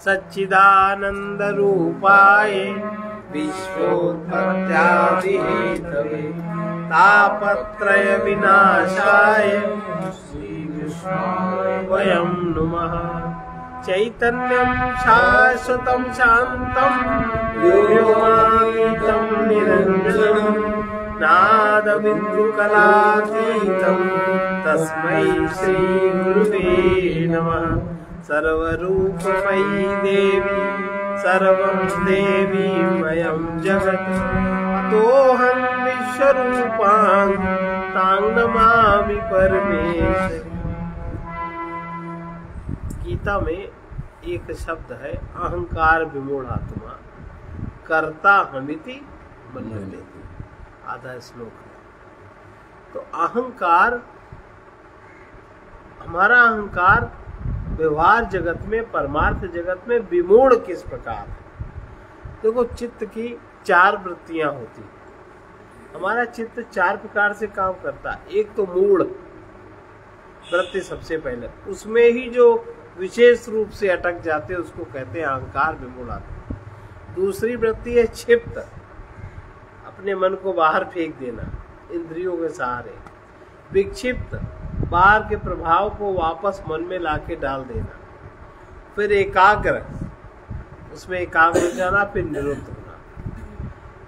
सच्चिदानंद रूपाय विश्वोत्पत्त्यादि Hathaway तापत्रय विनाशाय श्रीकृष्णाय वयं नुमः। चैतन्यं शाश्वतं शान्तं व्योमातीतं निरञ्जनं नादबिन्दुकलातीतं तस्मै श्रीगुरुवे नमः। सर्वरूपमयी देवी सर्वं देवीमयं जगत् अतोऽहं विश्वरूपां तां नमामि परमेश्वरी। गीता में एक शब्द है अहंकार विमूढ़ात्मा कर्ता हमिति मन्यते, आधा श्लोक है। तो अहंकार, हमारा अहंकार व्यवहार जगत में, परमार्थ जगत में विमूढ़ किस प्रकार है। देखो, चित्त की 4 वृत्तियां होती। हमारा चित्त 4 प्रकार से काम करता है। एक तो मूढ़ वृत्ति सबसे पहले, उसमें ही जो विशेष रूप से अटक जाते हैं उसको कहते हैं अहंकार विमूढ़ात्मा। दूसरी वृत्ति है क्षिप्त, अपने मन को बाहर फेंक देना इंद्रियों के सहारे। विक्षिप्त, बाहर के प्रभाव को वापस मन में लाके डाल देना। फिर एकाग्र, उसमें एकाग्र हो जाना, फिर निरुद्ध होना।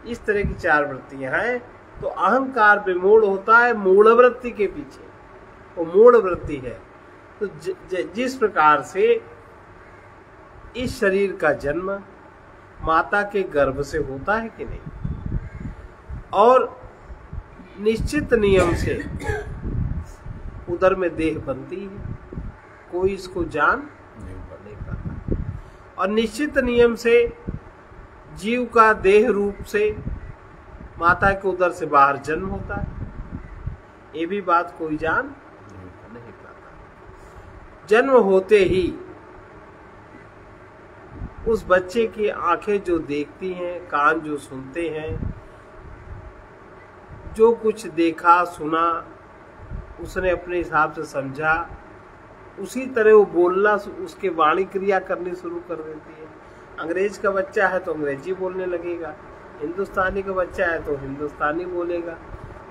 इस तरह की 4 वृत्तियां हैं। तो अहंकार विमूढ़ होता है मूढ़ वृत्ति के पीछे, वो मूढ़ वृत्ति है। तो जिस प्रकार से इस शरीर का जन्म माता के गर्भ से होता है कि नहीं, और निश्चित नियम से उदर में देह बनती है, कोई इसको जान नहीं पाता, और निश्चित नियम से जीव का देह रूप से माता के उदर से बाहर जन्म होता है, ये भी बात कोई जान नहीं पाता। जन्म होते ही उस बच्चे की आंखें जो देखती हैं, कान जो सुनते हैं, जो कुछ देखा सुना उसने अपने हिसाब से समझा, उसी तरह वो बोलना, उसके वाणी क्रिया करनी शुरू कर देती है। अंग्रेज का बच्चा है तो अंग्रेजी बोलने लगेगा, हिंदुस्तानी का बच्चा है तो हिंदुस्तानी बोलेगा,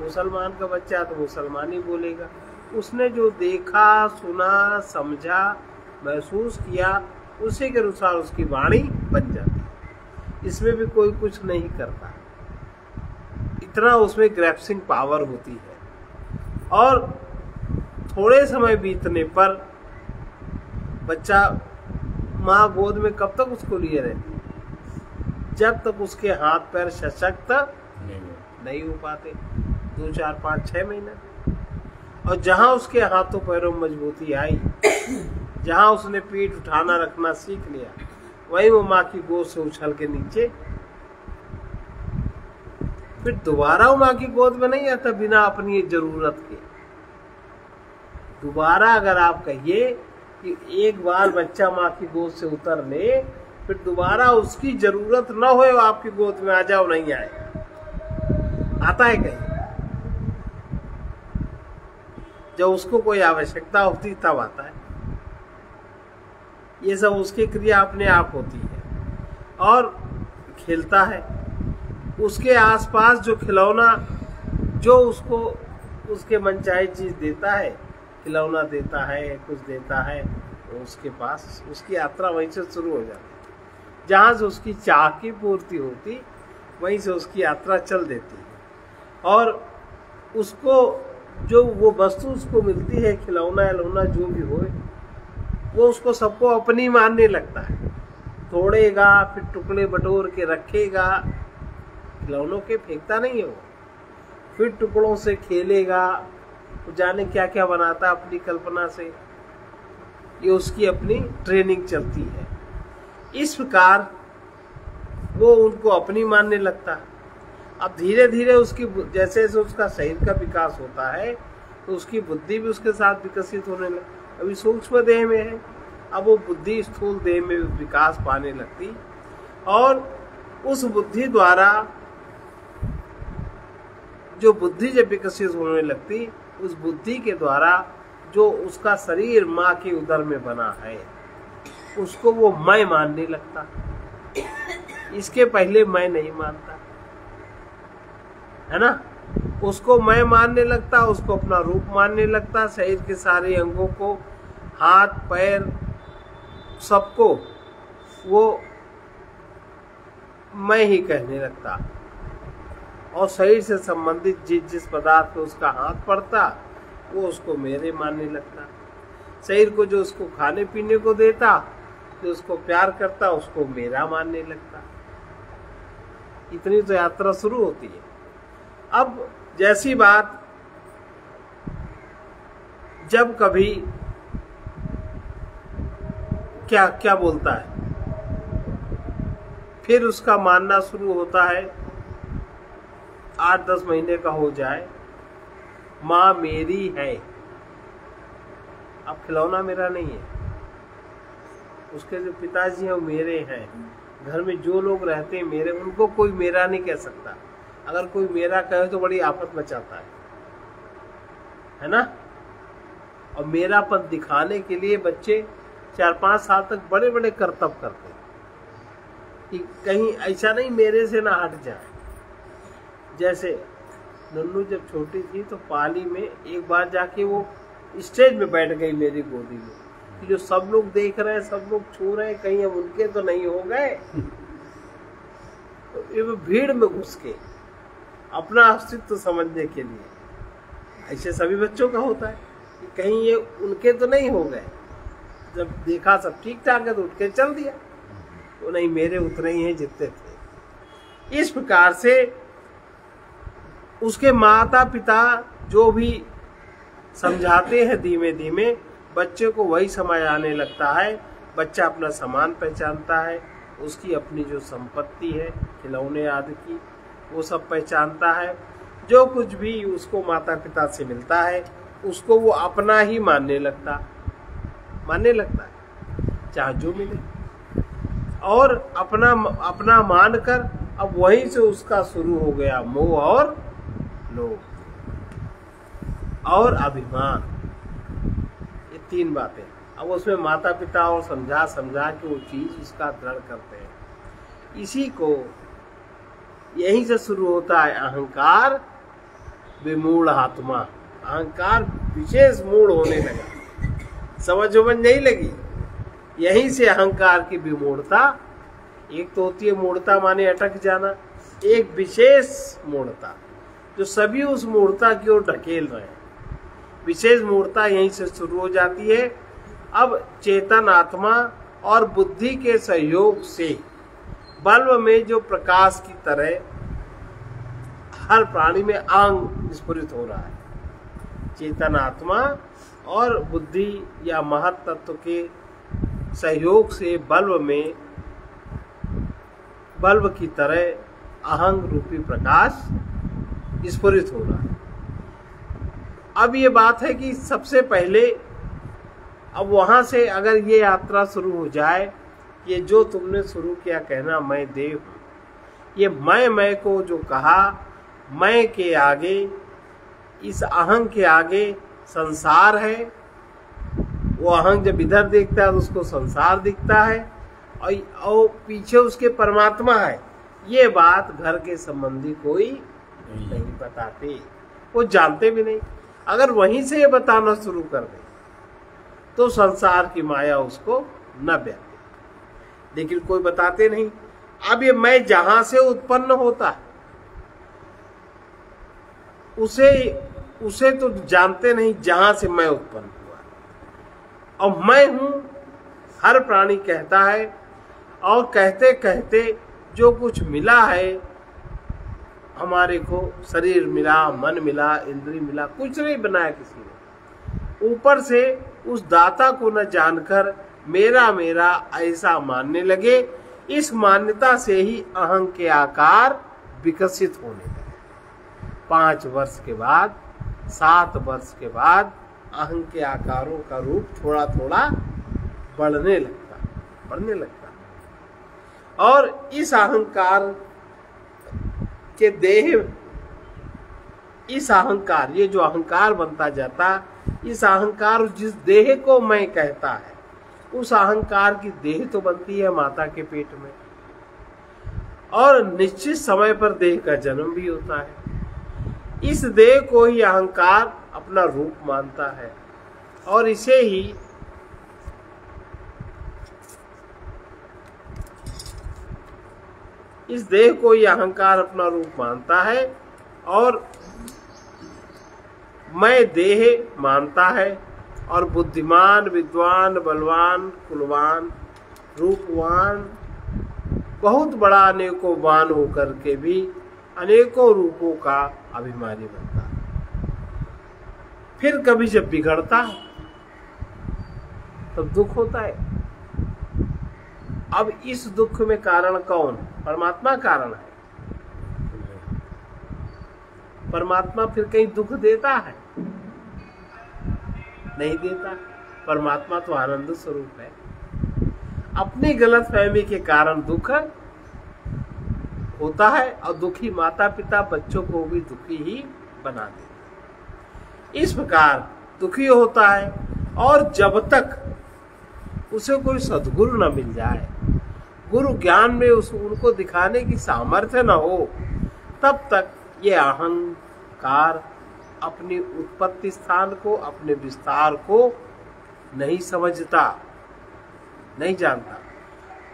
मुसलमान का बच्चा है तो मुसलमानी बोलेगा। उसने जो देखा सुना समझा महसूस किया उसी के अनुसार उसकी वाणी बन जाती है। इसमें भी कोई कुछ नहीं करता, इतना उसमें ग्रैस्पिंग पावर होती है। और थोड़े समय बीतने पर बच्चा माँ गोद में कब तक उसको लिए रहती है, जब तक उसके हाथ पैर सशक्त नहीं हो पाते, 2, 4, 5, 6 महीना। और जहां उसके हाथों पैरों में मजबूती आई, जहां उसने पीठ उठाना रखना सीख लिया, वहीं वो माँ की गोद से उछल के नीचे, फिर दोबारा वो माँ की गोद में नहीं आता बिना अपनी जरूरत के। दोबारा अगर आप कहिए कि एक बार बच्चा माँ की गोद से उतर ले, फिर दोबारा उसकी जरूरत न हो आपकी गोद में आ जाओ, नहीं आएगा। आता है कहीं? जब उसको कोई आवश्यकता होती तब आता है। ये सब उसकी क्रिया अपने आप होती है। और खेलता है, उसके आसपास जो खिलौना जो उसको उसके मनचाही चीज देता है, खिलौना देता है, कुछ देता है, तो उसके पास उसकी यात्रा वहीं से शुरू हो जाती है। जहां से उसकी चाह की पूर्ति होती वहीं से उसकी यात्रा चल देती है। और उसको जो वो वस्तु उसको मिलती है, खिलौना एलौना जो भी हो, वो उसको सबको अपनी मानने लगता है। तोड़ेगा, फिर टुकड़े बटोर के रखेगा, खिलौनों के फेंकता नहीं है वो, फिर टुकड़ों से खेलेगा, वो जाने क्या क्या बनाता है अपनी कल्पना से। ये उसकी अपनी ट्रेनिंग चलती है। इस प्रकार वो उनको अपनी मानने लगता है। अब धीरे धीरे उसकी जैसे जैसे उसका शरीर का विकास होता है तो उसकी बुद्धि भी उसके साथ विकसित होने लगती। अभी सूक्ष्म देह में है, अब वो बुद्धि स्थूल देह में विकास पाने लगती, और उस बुद्धि द्वारा जो बुद्धि जब विकसित होने लगती, उस बुद्धि के द्वारा जो उसका शरीर माँ के उदर में बना है, उसको वो मैं मानने लगता। इसके पहले मैं नहीं मानता, है ना। उसको मैं मानने लगता, उसको अपना रूप मानने लगता, शरीर के सारे अंगों को, हाथ पैर सबको वो मैं ही कहने लगता। और शरीर से संबंधित जिस पदार्थ पे उसका हाथ पड़ता वो उसको मेरे मानने लगता। शरीर को जो उसको खाने पीने को देता, जो उसको प्यार करता, उसको मेरा मानने लगता। इतनी तो यात्रा शुरू होती है। अब जैसी बात जब कभी क्या क्या बोलता है, फिर उसका मानना शुरू होता है। 8-10 महीने का हो जाए, माँ मेरी है। अब खिलौना मेरा नहीं है, उसके जो पिताजी हैं वो मेरे हैं। घर में जो लोग रहते हैं मेरे, उनको कोई मेरा नहीं कह सकता। अगर कोई मेरा कहे तो बड़ी आफत मचाता है ना। और मेरा पद दिखाने के लिए बच्चे 4-5 साल तक बड़े बड़े करतब करते हैं कि कहीं ऐसा नहीं मेरे से ना हट जाए। जैसे नन्नू जब छोटी थी तो पाली में एक बार जाके वो स्टेज में बैठ गई मेरी गोदी में, कि जो सब लोग देख रहे हैं, सब लोग छू रहे हैं, कहीं अब उनके तो नहीं हो गए। तो ये भीड़ में घुस के अपना अस्तित्व समझने के लिए, ऐसे सभी बच्चों का होता है कि कहीं ये उनके तो नहीं हो गए। जब देखा सब ठीक ठाक है तो उठ के चल दिया, तो नहीं मेरे उतने ही हैं जितने थे। इस प्रकार से उसके माता पिता जो भी समझाते हैं, धीमे धीमे बच्चे को वही समझ आने लगता है। बच्चा अपना सामान पहचानता है, उसकी अपनी जो संपत्ति है खिलौने आदि की, वो सब पहचानता है। जो कुछ भी उसको माता पिता से मिलता है उसको वो अपना ही मानने लगता है, चाहे जो मिले। और अपना मानकर अब वहीं से उसका शुरू हो गया मोह और लोभ और अभिमान। ये 3 बातें। अब उसमें माता पिता और समझा के वो चीज उसका दृढ़ करते हैं। इसी को यहीं से शुरू होता है अहंकार विमूढ़ आत्मा। अहंकार विशेष मूढ़ होने लगा, समझ नहीं लगी। यहीं से अहंकार की विमूढ़ता, एक तो होती है मूढ़ता माने अटक जाना, एक विशेष मूढ़ता जो सभी उस मूढ़ता की ओर ढकेल रहे हैं। विशेष मूढ़ता यहीं से शुरू हो जाती है। अब चेतन आत्मा और बुद्धि के सहयोग से बल्ब में जो प्रकाश की तरह हर प्राणी में आंग स्फुरित हो रहा है, चेतन आत्मा और बुद्धि या महत तत्व के सहयोग से बल्ब की तरह अहंग रूपी प्रकाश स्फुरित हो रहा है। अब ये बात है कि सबसे पहले अब वहां से अगर ये यात्रा शुरू हो जाए, ये जो तुमने शुरू किया कहना मैं देव हूं, ये मैं को जो कहा, मैं के आगे, इस अहंग के आगे संसार है। वो अहंग जब इधर देखता है तो उसको संसार दिखता है, और पीछे उसके परमात्मा है। ये बात घर के संबंधी कोई नहीं बताते, वो जानते भी नहीं। अगर वहीं से ये बताना शुरू कर दे तो संसार की माया उसको न ब्याते, लेकिन कोई बताते नहीं। अब ये मैं जहां से उत्पन्न होता उसे तो जानते नहीं जहां से मैं उत्पन्न हुआ। और मैं हूं हर प्राणी कहता है, और कहते कहते जो कुछ मिला है हमारे को, शरीर मिला, मन मिला, इंद्रिय मिला, कुछ नहीं बनाया किसी ने। ऊपर से उस दाता को न जानकर मेरा मेरा ऐसा मानने लगे। इस मान्यता से ही अहंग के आकार विकसित होने लगे। 5 वर्ष के बाद, 7 वर्ष के बाद अहंग के आकारों का रूप थोड़ा थोड़ा बढ़ने लगता। और इस अहंकार के देह, इस अहंकार, ये जो अहंकार बनता जाता, इस अहंकार जिस देह को मैं कहता है, उस अहंकार की देह तो बनती है माता के पेट में, और निश्चित समय पर देह का जन्म भी होता है। इस देह को ही अहंकार अपना रूप मानता है, और इसे ही इस देह को ही अहंकार अपना रूप मानता है, और मैं देह मानता है, और बुद्धिमान, विद्वान, बलवान, कुलवान, रूपवान, बहुत बड़ा अनेकों वान होकर के भी अनेकों रूपों का अभिमानी बनता है। फिर कभी जब बिगड़ता है तब दुख होता है। अब इस दुख में कारण कौन? परमात्मा कारण है। परमात्मा फिर कहीं दुख देता है? नहीं देता। परमात्मा तो आनंद स्वरूप है। अपनी गलत फहमी के कारण दुख होता है, और दुखी माता पिता बच्चों को भी दुखी ही बना देते। इस प्रकार दुखी होता है, और जब तक उसे कोई सद्गुरु न मिल जाए, गुरु ज्ञान में उनको दिखाने की सामर्थ्य न हो, तब तक ये अहंकार अपनी उत्पत्ति स्थान को, अपने विस्तार को नहीं समझता, नहीं जानता,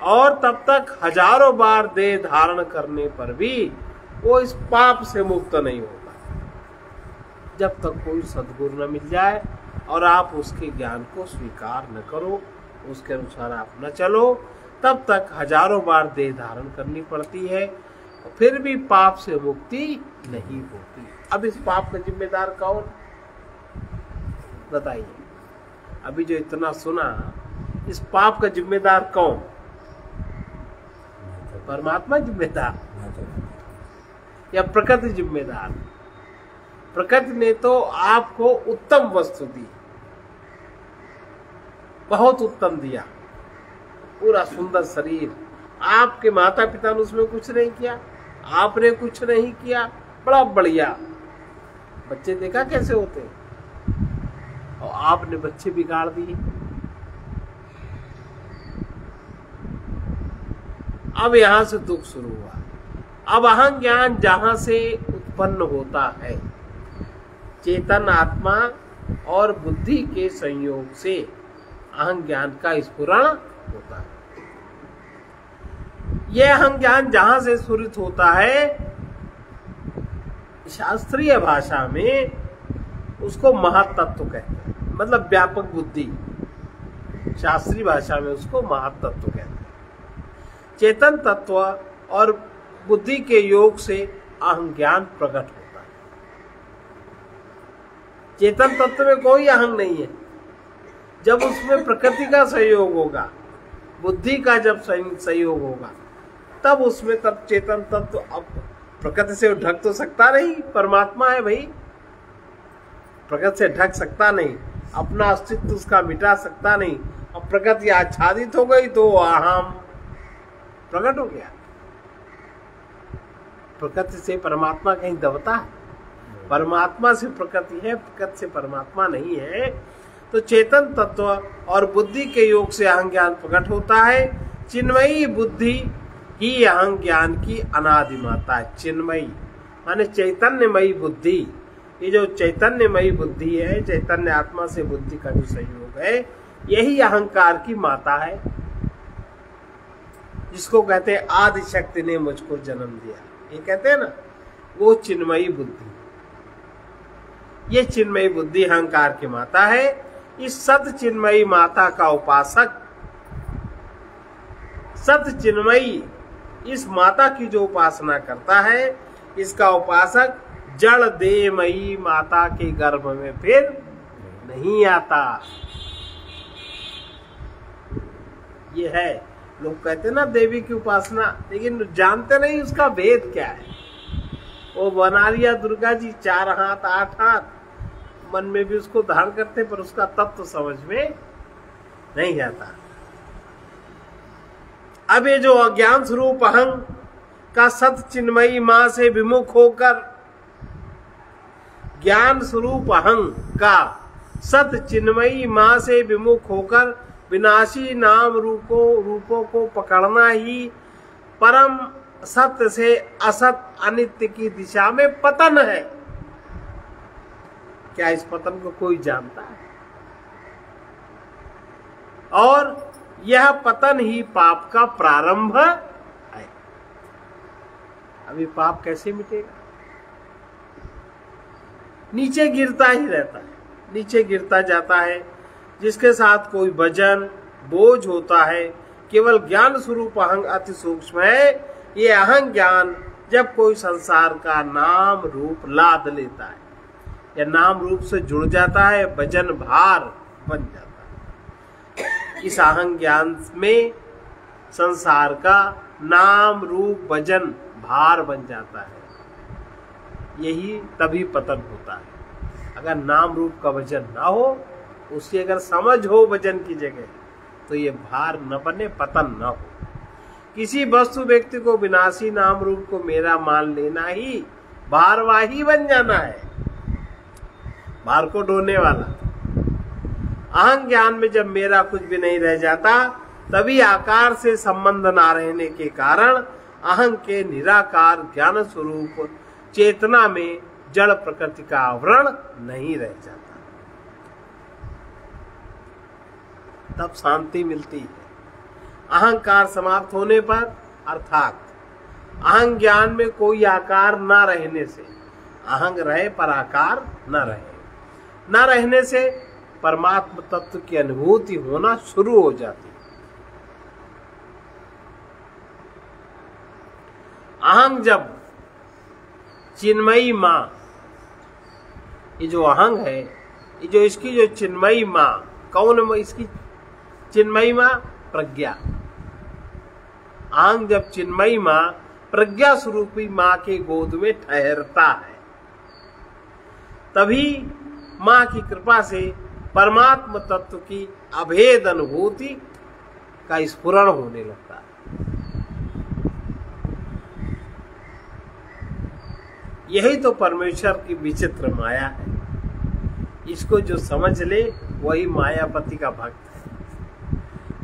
और तब तक हजारों बार देह धारण करने पर भी वो इस पाप से मुक्त नहीं होता, जब तक कोई सद्गुरु न मिल जाए और आप उसके ज्ञान को स्वीकार न करो, उसके अनुसार आप न चलो, तब तक हजारों बार देह धारण करनी पड़ती है, फिर भी पाप से मुक्ति नहीं होती। अब इस पाप का जिम्मेदार कौन? बताइए। अभी जो इतना सुना, इस पाप का जिम्मेदार कौन? परमात्मा जिम्मेदार या प्रकृति जिम्मेदार? प्रकृति ने तो आपको उत्तम वस्तु दी, बहुत उत्तम दिया, पूरा सुंदर शरीर। आपके माता पिता ने उसमें कुछ नहीं किया, आपने कुछ नहीं किया, बड़ा बढ़िया। बच्चे देखा कैसे होते हैं, और आपने बच्चे बिगाड़ दिए। अब यहां से दुख शुरू हुआ। अब अहं ज्ञान जहां से उत्पन्न होता है, चेतन आत्मा और बुद्धि के संयोग से अहं ज्ञान का स्फुरण होता है। यह अहं ज्ञान जहां से स्फुरित होता है, शास्त्रीय भाषा में उसको महातत्व कहते हैं, मतलब व्यापक बुद्धि। शास्त्रीय भाषा में उसको महातत्व कहते हैं। चेतन तत्व और बुद्धि के योग से अहं ज्ञान प्रकट होता है। चेतन तत्व में कोई अहं नहीं है। जब उसमें प्रकृति का सहयोग होगा, बुद्धि का जब सहयोग होगा, तब उसमें तब चेतन तत्व अब प्रकृति से ढक तो सकता नहीं। परमात्मा है भाई, प्रकृति से ढक सकता नहीं, अपना अस्तित्व उसका मिटा सकता नहीं। अब प्रकृति आच्छादित हो गई तो अहम प्रकट हो गया। प्रकृति से परमात्मा कहीं दबता है? परमात्मा से प्रकृति है, प्रकृति से परमात्मा नहीं है। तो चेतन तत्व और बुद्धि के योग से अहं ज्ञान प्रकट होता है। चिन्मयी बुद्धि ही अहं ज्ञान की अनादि माता है। चिन्मयी माने चैतन्यमयी बुद्धि। ये जो चैतन्यमयी बुद्धि है, चैतन्य आत्मा से बुद्धि का जो संयोग है, यही अहंकार की माता है, जिसको कहते हैं आदि शक्ति ने मुझको जन्म दिया, ये कहते हैं ना, वो चिन्मयी बुद्धि। ये चिन्मयी बुद्धि अहंकार की माता है। इस सत चिन्मयी माता का उपासक, सत चिन्मयी इस माता की जो उपासना करता है, इसका उपासक जड़ देहमयी माता के गर्भ में फिर नहीं आता। ये है, लोग कहते ना देवी की उपासना, लेकिन जानते नहीं उसका भेद क्या है। वो बना लिया दुर्गा जी 4 हाथ 8 हाथ, मन में भी उसको धारण करते, पर उसका तत्व समझ में नहीं आता। अब ये जो अज्ञान स्वरूप अहं का सत चिन्मयी मां से विमुख होकर, ज्ञान स्वरूप अहं का सत चिन्मयी मां से विमुख होकर विनाशी नाम रूपों को पकड़ना ही परम सत्य से असत अनित्य की दिशा में पतन है। क्या इस पतन को कोई जानता है? और यह पतन ही पाप का प्रारंभ है। अभी पाप कैसे मिटेगा? नीचे गिरता ही रहता है, नीचे गिरता जाता है। जिसके साथ कोई वजन बोझ होता है, केवल ज्ञान स्वरूप अहंग अति सूक्ष्म है। ये अहंग ज्ञान जब कोई संसार का नाम रूप लाद लेता है या नाम रूप से जुड़ जाता है, वजन भार बन जाता है। इस अहंग ज्ञान में संसार का नाम रूप वजन भार बन जाता है। यही तभी पतन होता है। अगर नाम रूप का वजन ना हो, उसकी अगर समझ हो वजन की जगह, तो ये भार न बने, पतन न हो। किसी वस्तु व्यक्ति को विनाशी नाम रूप को मेरा मान लेना ही भारवाही बन जाना है, भार को ढोने वाला। अहंग ज्ञान में जब मेरा कुछ भी नहीं रह जाता, तभी आकार से संबंध ना रहने के कारण अहंग के निराकार ज्ञान स्वरूप चेतना में जड़ प्रकृति का आवरण नहीं रह जाता। तब शांति मिलती है। अहंकार समाप्त होने पर, अर्थात अहंग ज्ञान में कोई आकार न रहने से, अहंग रहे पर आकार न रहने से परमात्म तत्व की अनुभूति होना शुरू हो जाती है। अहंग जब चिन्मयी माँ, ये जो अहंग है, ये जो इसकी जो चिन्मयी माँ, कौन इसकी चिन्मयी माँ? प्रज्ञा। अहंग जब चिन्मयी माँ प्रज्ञा स्वरूपी माँ के गोद में ठहरता है, तभी माँ की कृपा से परमात्म तत्व की अभेद अनुभूति का स्फुरण होने लगता है। यही तो परमेश्वर की विचित्र माया है। इसको जो समझ ले वही मायापति का भक्त है।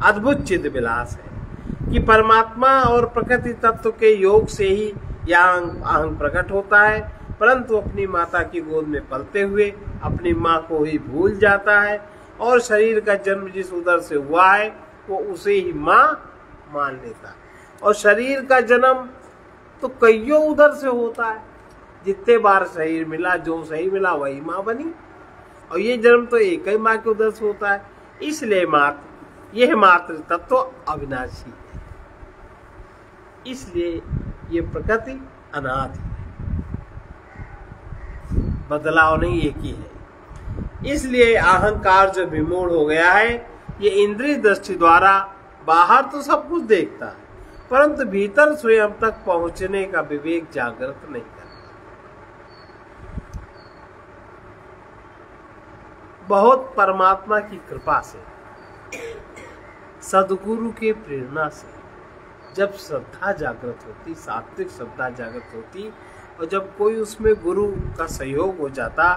अद्भुत चिद विलास है कि परमात्मा और प्रकृति तत्व के योग से ही यह अहंग प्रकट होता है, परंतु अपनी माता की गोद में पलते हुए अपनी माँ को ही भूल जाता है और शरीर का जन्म जिस उदर से हुआ है वो उसे ही माँ मान लेता है। और शरीर का जन्म तो कईयों उदर से होता है, जितने बार शरीर मिला, जो सही मिला वही माँ बनी। और ये जन्म तो एक ही माँ के उदर से होता है। इसलिए यह मातृ तत्व अविनाशी है, इसलिए ये प्रकृति अनादि है, बदलाव नहीं, एक ही है। इसलिए अहंकार जो विमूढ़ हो गया है, ये इंद्रिय दृष्टि द्वारा बाहर तो सब कुछ देखता है, परंतु भीतर स्वयं तक पहुंचने का विवेक जागृत नहीं करता। बहुत परमात्मा की कृपा से, सदगुरु के प्रेरणा से जब श्रद्धा जागृत होती, सात्विक श्रद्धा जागृत होती, और जब कोई उसमें गुरु का सहयोग हो जाता,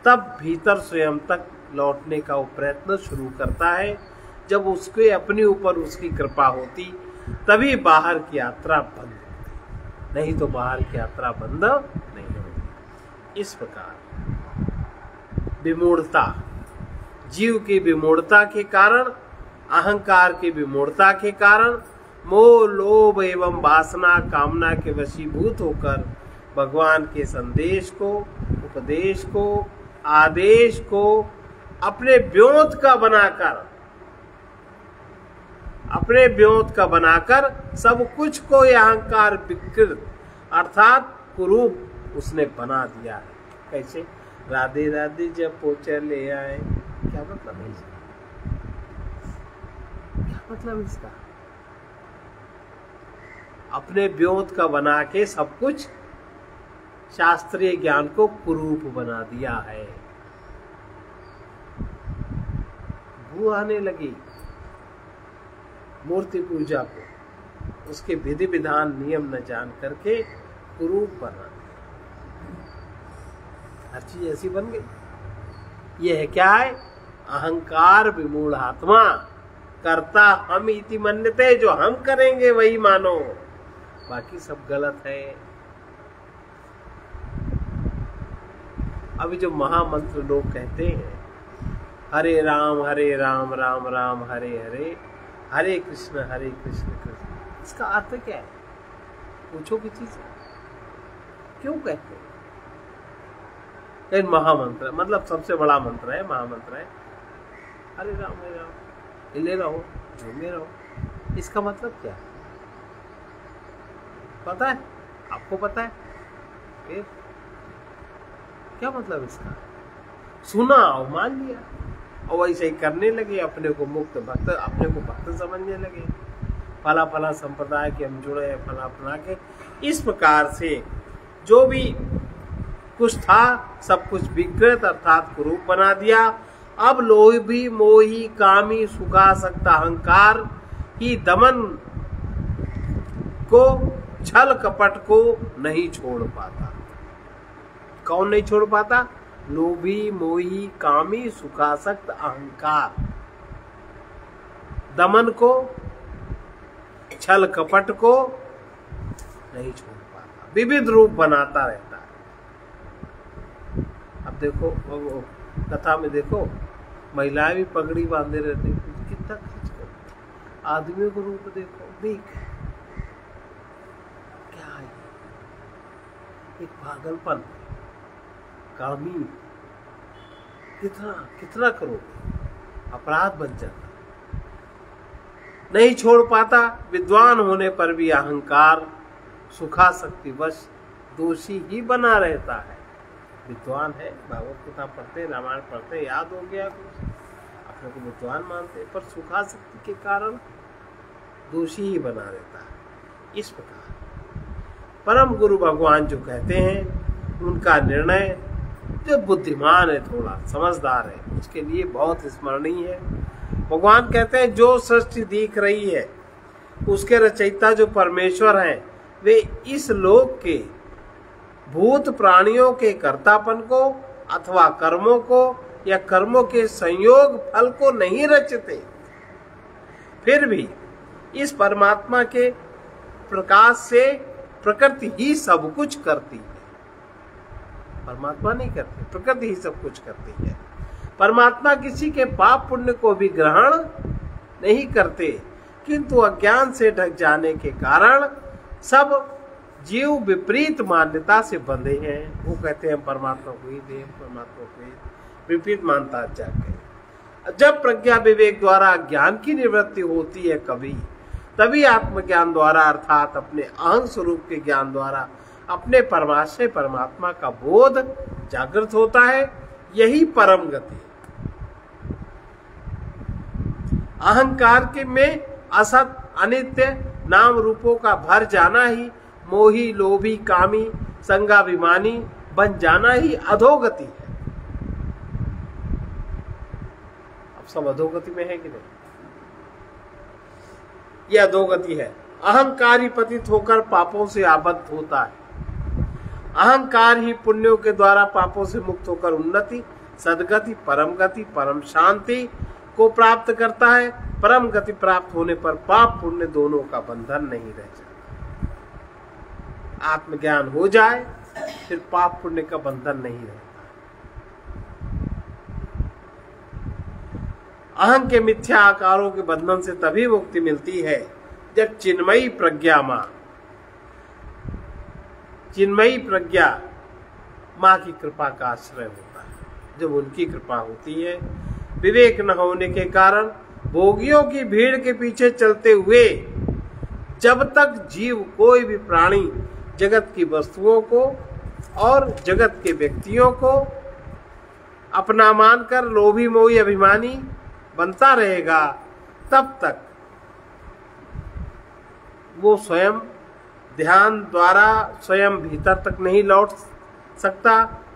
तब भीतर स्वयं तक लौटने का वो प्रयत्न शुरू करता है। जब उसके अपने ऊपर उसकी कृपा होती, तभी बाहर की यात्रा बंद होती, नहीं तो बाहर की यात्रा बंद नहीं होती। इस प्रकार विमूढ़ता, जीव की विमूढ़ता के कारण, अहंकार की विमूढ़ता के कारण, मोह लोभ एवं वासना कामना के वशीभूत होकर भगवान के संदेश को, उपदेश को, आदेश को अपने व्योत का बनाकर सब कुछ को अहंकार विकृत अर्थात कुरूप उसने बना दिया है। कैसे? राधे राधे जब पोचा ले आए, क्या मतलब है इसका? क्या मतलब इसका? अपने व्योत का बना के सब कुछ शास्त्रीय ज्ञान को कुरूप बना दिया है। भू आने लगी मूर्ति पूजा को, उसके विधि विधान नियम न जान करके कुरूप बना दिया, हर चीज ऐसी बन गई। यह है क्या है? अहंकार विमूढ़ आत्मा कर्ता हम इति मन्यते, जो हम करेंगे वही मानो, बाकी सब गलत है। अभी जो महामंत्र लोग कहते हैं हरे राम राम राम हरे हरे, हरे कृष्ण कृष्ण, इसका अर्थ क्या है? पूछो किसी से, क्यों कहते हैं? महामंत्र मतलब सबसे बड़ा मंत्र है, महामंत्र है। हरे राम हिले रहो, झूमे रहो, इसका मतलब क्या है? पता है? आपको पता है? फिर क्या मतलब इसका? सुना और मान लिया और वैसे ही करने लगे, अपने को मुक्त भक्त, अपने को भक्त समझने लगे, फला फला संप्रदाय के हम जुड़े हैं, फला फला के। इस प्रकार से जो भी कुछ था सब कुछ विकृत अर्थात कुरूप बना दिया। अब लोभी मोही कामी सुखासक्त अहंकार ही दमन को, छल कपट को नहीं छोड़ पाता। कौन नहीं छोड़ पाता? लोभी मोही कामी सुखासक्त अहंकार दमन को, छल कपट को नहीं छोड़ पाता, विविध रूप बनाता रहता है। अब देखो कथा में देखो, महिलाएं भी पगड़ी बांधे रहती, कितना खर्च करती। आदमियों को रूप देखो, देख क्या है, एक पागलपन, कामी, कितना कितना करोगे, अपराध बन जाता। नहीं छोड़ पाता। विद्वान होने पर भी अहंकार सुखासक्ति वश दोषी ही बना रहता है। विद्वान है, भागवत कथा पढ़ते, रामायण पढ़ते, याद हो गया कुछ, अपने को विद्वान मानते, पर सुखासक्ति के कारण दोषी ही बना रहता है। इस प्रकार परम गुरु भगवान जो कहते हैं, उनका निर्णय जो बुद्धिमान है, थोड़ा समझदार है, उसके लिए बहुत स्मरणीय है। भगवान कहते हैं जो सृष्टि दिख रही है उसके रचयिता जो परमेश्वर हैं, वे इस लोक के भूत प्राणियों के कर्तापन को अथवा कर्मों को या कर्मों के संयोग फल को नहीं रचते। फिर भी इस परमात्मा के प्रकाश से प्रकृति ही सब कुछ करती है। परमात्मा नहीं करती, प्रकृति ही सब कुछ करती है। परमात्मा किसी के पाप पुण्य को भी ग्रहण नहीं करते, किंतु अज्ञान से ढक जाने के कारण सब जीव विपरीत मान्यता से बंधे हैं। वो कहते हैं परमात्मा को ही देव, परमात्मा को ही, विपरीत मानता जाके। जब प्रज्ञा विवेक द्वारा ज्ञान की निवृत्ति होती है कभी, तभी आत्मज्ञान द्वारा अर्थात अपने अहं स्वरूप के ज्ञान द्वारा अपने परमाशय परमात्मा का बोध जागृत होता है। यही परम गति है। अहंकार के में असत अनित्य नाम रूपों का भर जाना ही, मोही लोभी कामी संगाभिमानी बन जाना ही अधोगति है। अब सब अधोगति में है कि नहीं? यह अधोगति है। अहंकारी पतित होकर पापों से आबद्ध होता है। अहंकार ही पुण्यों के द्वारा पापों से मुक्त होकर उन्नति, सदगति, परम शांति को प्राप्त करता है। परम गति प्राप्त होने पर पाप पुण्य दोनों का बंधन नहीं रह जाता। आत्मज्ञान हो जाए फिर पाप पुण्य का बंधन नहीं रहता। अहं के मिथ्या आकारों के बंधन से तभी मुक्ति मिलती है जब चिन्मयी प्रज्ञा माँ की कृपा का आश्रय होता है। जब उनकी कृपा होती है, विवेक न होने के कारण भोगियों की भीड़ के पीछे चलते हुए जब तक जीव कोई भी प्राणी जगत की वस्तुओं को और जगत के व्यक्तियों को अपना मानकर लोभी मोही अभिमानी बनता रहेगा, तब तक वो स्वयं ध्यान द्वारा स्वयं भीतर तक नहीं लौट सकता।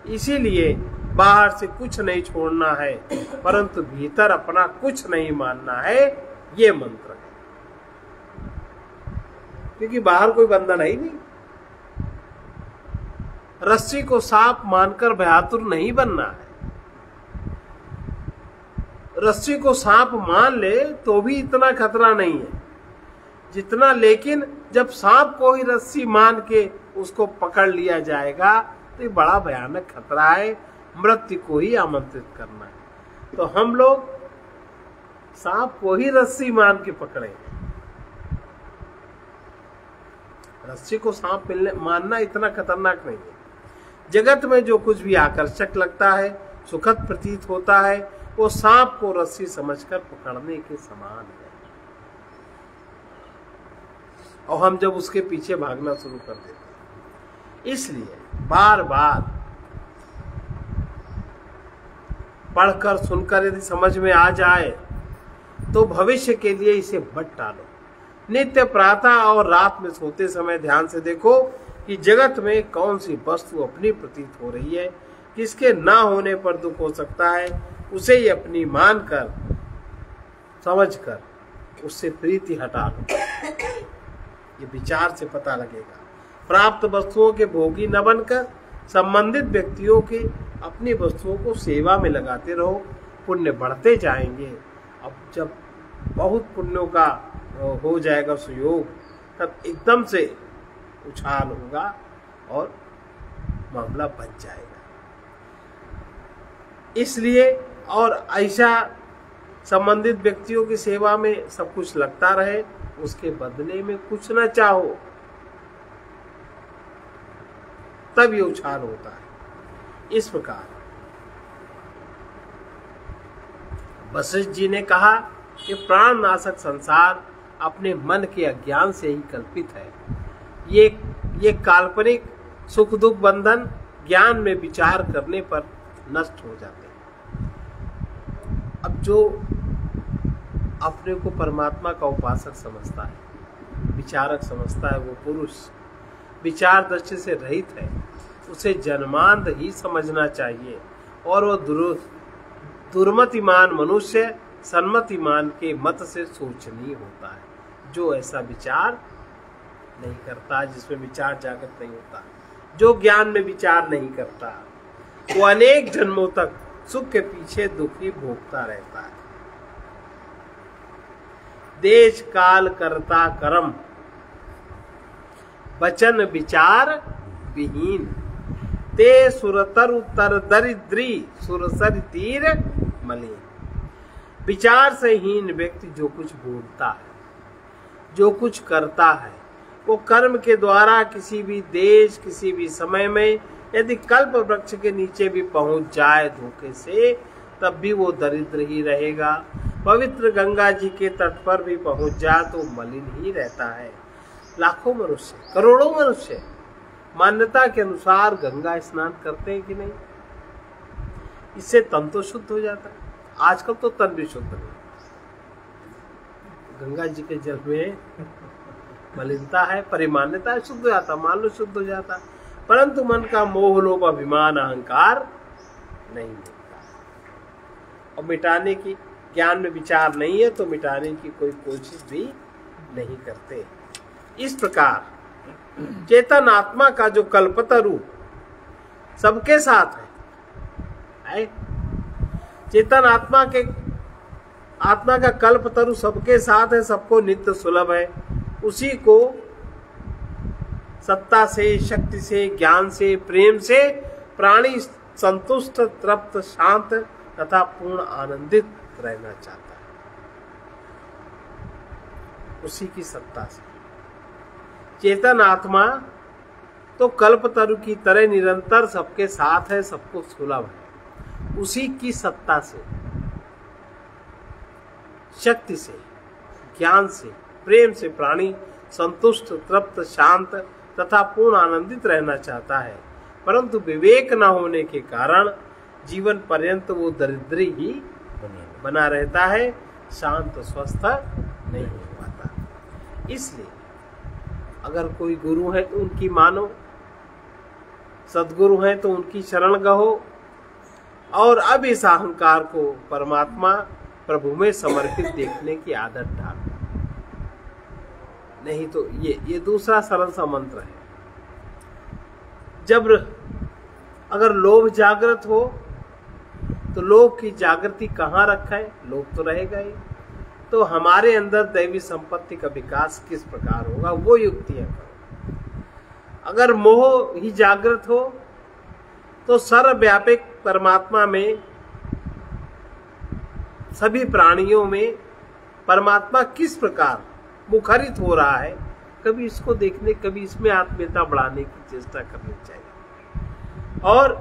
इसीलिए बाहर से कुछ नहीं छोड़ना है, परंतु भीतर अपना कुछ नहीं मानना है। ये मंत्र है, क्योंकि बाहर कोई बंधन है ही नहीं। रस्सी को सांप मानकर भयातुर नहीं बनना है। रस्सी को सांप मान ले तो भी इतना खतरा नहीं है जितना, लेकिन जब सांप को ही रस्सी मान के उसको पकड़ लिया जाएगा तो ये बड़ा भयानक खतरा है, मृत्यु को ही आमंत्रित करना है। तो हम लोग सांप को ही रस्सी मान के पकड़े। रस्सी को सांप मानना इतना खतरनाक नहीं है। जगत में जो कुछ भी आकर्षक लगता है, सुखद प्रतीत होता है, वो सांप को रस्सी समझकर पकड़ने के समान है। और हम जब उसके पीछे भागना शुरू कर देते हैं, इसलिए बार बार पढ़कर सुनकर यदि समझ में आ जाए तो भविष्य के लिए इसे मत टालो। नित्य प्रातः और रात में सोते समय ध्यान से देखो कि जगत में कौन सी वस्तु अपनी प्रतीत हो रही है, किसके ना होने पर दुख हो सकता है, उसे ही अपनी मानकर समझकर उससे प्रीति हटा लो। ये विचार से पता लगेगा। प्राप्त वस्तुओं के भोगी न बनकर संबंधित व्यक्तियों के अपनी वस्तुओं को सेवा में लगाते रहो, पुण्य बढ़ते जाएंगे। अब जब बहुत पुण्यों का हो जाएगा सुयोग, तब एकदम से उछाल होगा और मामला बच जाएगा। इसलिए और ऐसा संबंधित व्यक्तियों की सेवा में सब कुछ लगता रहे, उसके बदले में कुछ न चाहो, तब ये उछाल होता है। इस प्रकार वशिष्ठ जी ने कहा कि प्राण नाशक संसार अपने मन के अज्ञान से ही कल्पित है। ये काल्पनिक सुख दुख बंधन ज्ञान में विचार करने पर नष्ट हो जाते हैं। अब जो अपने को परमात्मा का उपासक समझता है, विचारक समझता है, वो पुरुष विचार दृष्टि से रहित है, उसे जन्मांध ही समझना चाहिए। और वो दुर्मतिमान मनुष्य सन्मतिमान के मत से सोचनीय होता है, जो ऐसा विचार नहीं करता, जिसमें विचार जागृत नहीं होता, जो ज्ञान में विचार नहीं करता, वो अनेक जन्मों तक सुख के पीछे दुखी भोगता रहता है। देश काल करता कर्म वचन विचार विहीन, ते सुरतर उत्तर दरिद्री सुरसर तीर मलिन। विचार से हीन व्यक्ति जो कुछ बोलता है, जो कुछ करता है, वो कर्म के द्वारा किसी भी देश किसी भी समय में यदि कल्प वृक्ष के नीचे भी पहुंच जाए धोखे से, तब भी वो दरिद्र ही रहेगा। पवित्र गंगा जी के तट पर भी पहुंच जाए तो मलिन ही रहता है। लाखों मनुष्य, करोड़ों मनुष्य मान्यता के अनुसार गंगा स्नान करते हैं कि नहीं? इससे तन तो शुद्ध हो जाता है। आजकल तो तन भी शुद्ध नहीं, गंगा जी के जल में मलिनता है, परिमान्यता है, शुद्ध हो जाता, मान लो शुद्ध हो जाता, परंतु मन का मोह लोभ अभिमान अहंकार नहीं मिटता। और मिटाने की ज्ञान में विचार नहीं है तो मिटाने की कोई कोशिश भी नहीं करते। इस प्रकार चेतन आत्मा का जो कल्पतरु सबके साथ है, चेतन आत्मा का कल्पतरु सबके साथ है, सबको नित्य सुलभ है। उसी को सत्ता से, शक्ति से, ज्ञान से, प्रेम से प्राणी संतुष्ट, तृप्त, शांत तथा पूर्ण आनंदित रहना चाहता है। उसी की सत्ता से चेतन आत्मा तो कल्पतरु की तरह निरंतर सबके साथ है, सबको सुलभ है। उसी की सत्ता से, शक्ति से, ज्ञान से, प्रेम से प्राणी संतुष्ट, तृप्त, शांत तथा पूर्ण आनंदित रहना चाहता है, परंतु विवेक न होने के कारण जीवन पर्यंत वो दरिद्री ही बना रहता है, शांत स्वस्थ नहीं हो पाता। इसलिए अगर कोई गुरु है तो उनकी मानो, सदगुरु है तो उनकी शरण गहो, और अब इस अहंकार को परमात्मा प्रभु में समर्पित देखने की आदत डालो। नहीं तो ये दूसरा सरल सा मंत्र है। जब अगर लोभ जागृत हो तो लोक की जागृति कहाँ रखा है? लोक तो रहेगा ही। तो हमारे अंदर दैवी संपत्ति का विकास किस प्रकार होगा, वो युक्तियां करो। अगर मोह ही जागृत हो तो सर्वव्यापक परमात्मा में, सभी प्राणियों में परमात्मा किस प्रकार मुखरित हो रहा है, कभी इसको देखने, कभी इसमें आत्मीयता बढ़ाने की चेष्टा करनी चाहिए। और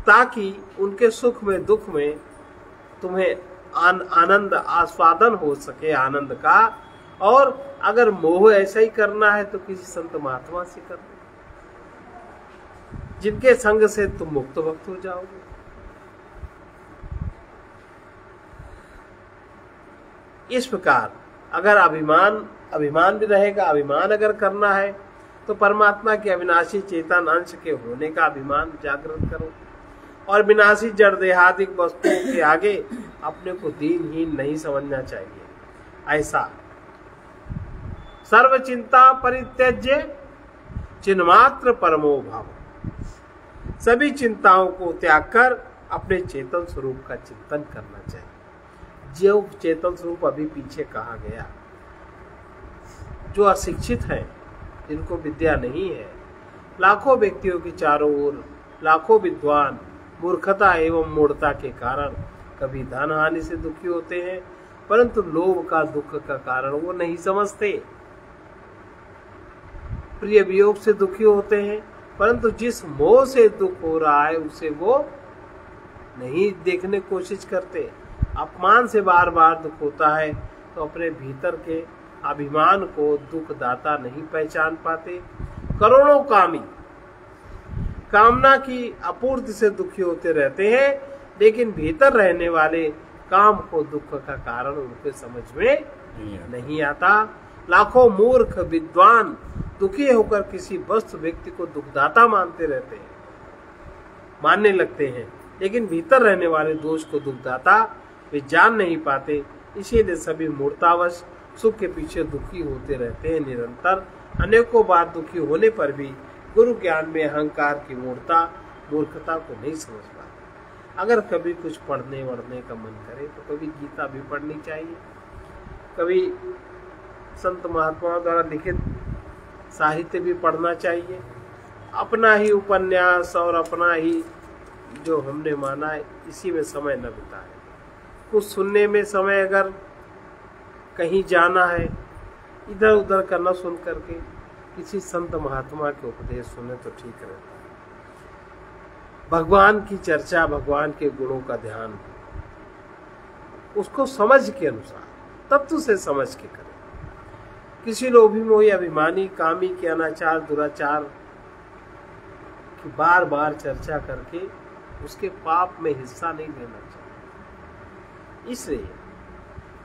ताकि उनके सुख में दुख में तुम्हें आनंद आस्वादन हो सके, आनंद का। और अगर मोह ऐसा ही करना है तो किसी संत महात्मा से कर लो, जिनके संग से तुम मुक्त भक्त हो जाओगे। इस प्रकार अगर अभिमान भी रहेगा, अभिमान अगर करना है तो परमात्मा के अविनाशी चेतन अंश के होने का अभिमान जागृत करो, और विनाशी जड़ देहादिक वस्तुओं के आगे अपने को दीनहीन नहीं समझना चाहिए। ऐसा सर्व चिंता परित्यज्य चिन्मात्र परमो भाव, सभी चिंताओं को त्याग कर अपने चेतन स्वरूप का चिंतन करना चाहिए। जो चेतन स्वरूप अभी पीछे कहा गया, जो अशिक्षित हैं, जिनको विद्या नहीं है, लाखों व्यक्तियों की चारों ओर लाखों विद्वान मूर्खता एवं मूढ़ता के कारण कभी धन हानि से दुखी होते हैं, परंतु लोभ का दुख का कारण वो नहीं समझते। प्रिय वियोग से दुखी होते हैं, परंतु जिस मोह से दुख हो रहा है उसे वो नहीं देखने की कोशिश करते। अपमान से बार बार दुख होता है तो अपने भीतर के अभिमान को दुख दाता नहीं पहचान पाते। करोड़ों कामी कामना की आपूर्ति से दुखी होते रहते हैं, लेकिन भीतर रहने वाले काम को दुख का कारण उनके समझ में नहीं आता। लाखों मूर्ख विद्वान दुखी होकर किसी वस्तु व्यक्ति को दुखदाता मानते रहते हैं, मानने लगते हैं, लेकिन भीतर रहने वाले दोष को दुखदाता वे जान नहीं पाते। इसीलिए सभी मूर्तावश सुख के पीछे दुखी होते रहते हैं निरंतर। अनेकों बार दुखी होने पर भी गुरु ज्ञान में अहंकार की मूर्खता को नहीं समझ पाते। अगर कभी कुछ पढ़ने वढ़ने का मन करे तो कभी गीता भी पढ़नी चाहिए, कभी संत महात्माओं द्वारा लिखित साहित्य भी पढ़ना चाहिए। अपना ही उपन्यास और अपना ही जो हमने माना है, इसी में समय न बिताए। कुछ सुनने में समय, अगर कहीं जाना है, इधर उधर करना सुन करके किसी संत महात्मा के उपदेश सुने तो ठीक रहता है। भगवान की चर्चा, भगवान के गुणों का ध्यान उसको समझ के अनुसार, तत्व से समझ के करें। किसी लोभी मोही अभिमानी कामी के अनाचार दुराचार की बार बार चर्चा करके उसके पाप में हिस्सा नहीं लेना चाहिए। इसलिए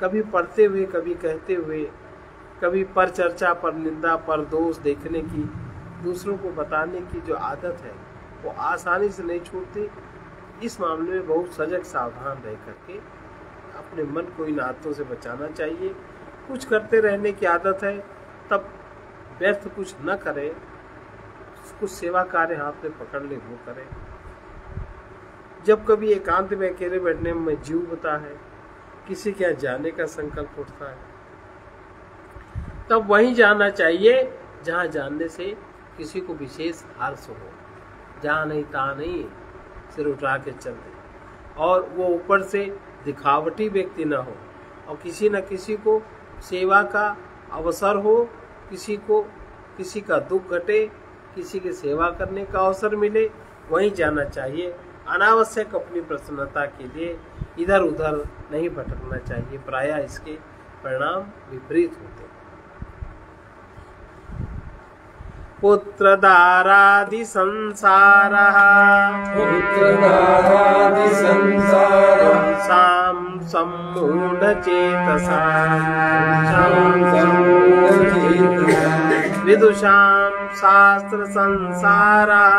कभी पढ़ते हुए, कभी कहते हुए, कभी पर चर्चा, पर निंदा, पर दोष देखने की, दूसरों को बताने की जो आदत है वो आसानी से नहीं छूटती। इस मामले में बहुत सजग सावधान रह करके अपने मन को इन आदतों से बचाना चाहिए। कुछ करते रहने की आदत है तब व्यर्थ कुछ न करे, कुछ सेवा कार्य हाथ में पकड़ ले वो करे। जब कभी एकांत में अकेले बैठने में जीव होता है, किसी के यहाँ जाने का संकल्प उठता है, तब वहीं जाना चाहिए जहाँ जानने से किसी को विशेष हर्ष हो। जहाँ नहीं तहाँ नहीं सिर उठा के चल दे, और वो ऊपर से दिखावटी व्यक्ति न हो, और किसी न किसी को सेवा का अवसर हो, किसी का दुख घटे, किसी की सेवा करने का अवसर मिले, वहीं जाना चाहिए। अनावश्यक अपनी प्रसन्नता के लिए इधर उधर नहीं भटकना चाहिए, प्रायः इसके परिणाम विपरीत होते हैं। पुत्रदारादि संसारः साम सम्मूढचेतसा विदुषां शास्त्र संसारः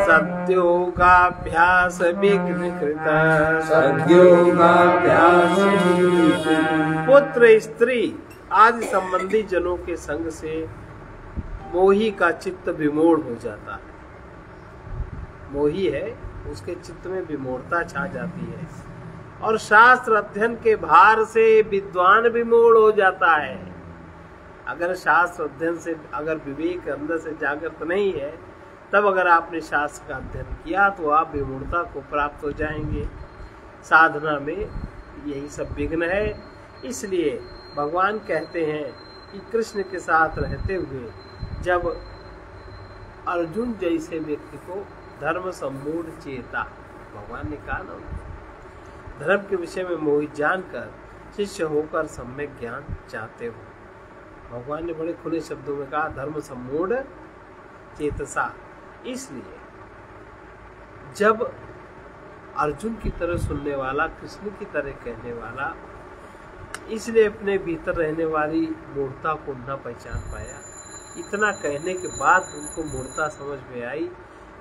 सद्योगाभ्यास विघ्नकृत। पुत्र स्त्री आदि संबंधी जनों के संग से मोही का चित्त विमोढ़ हो जाता है। मोही है, उसके चित्त में विमोढ़ता छा जाती है। और शास्त्र अध्ययन के भार से विद्वान विमोढ़ हो जाता है। अगर शास्त्र अध्ययन से अगर विवेक अंदर से जागृत नहीं है, तब अगर आपने शास्त्र का अध्ययन किया तो आप विमूढ़ता को प्राप्त हो जाएंगे। साधना में यही सब विघ्न है। इसलिए भगवान कहते हैं कि कृष्ण के साथ रहते हुए जब अर्जुन जैसे व्यक्ति को धर्म सम्मूढ़ चेता, भगवान ने कहा ना, धर्म के विषय में मोहित जानकर शिष्य होकर सम्यक ज्ञान चाहते हो। भगवान ने बड़े खुले शब्दों में कहा धर्म सम्मूढ़ चेतसा। इसलिए जब अर्जुन की तरह सुनने वाला, कृष्ण की तरह कहने वाला, इसलिए अपने भीतर रहने वाली मूर्खता को न पहचान पाया। इतना कहने के बाद उनको मूर्खता समझ में आई।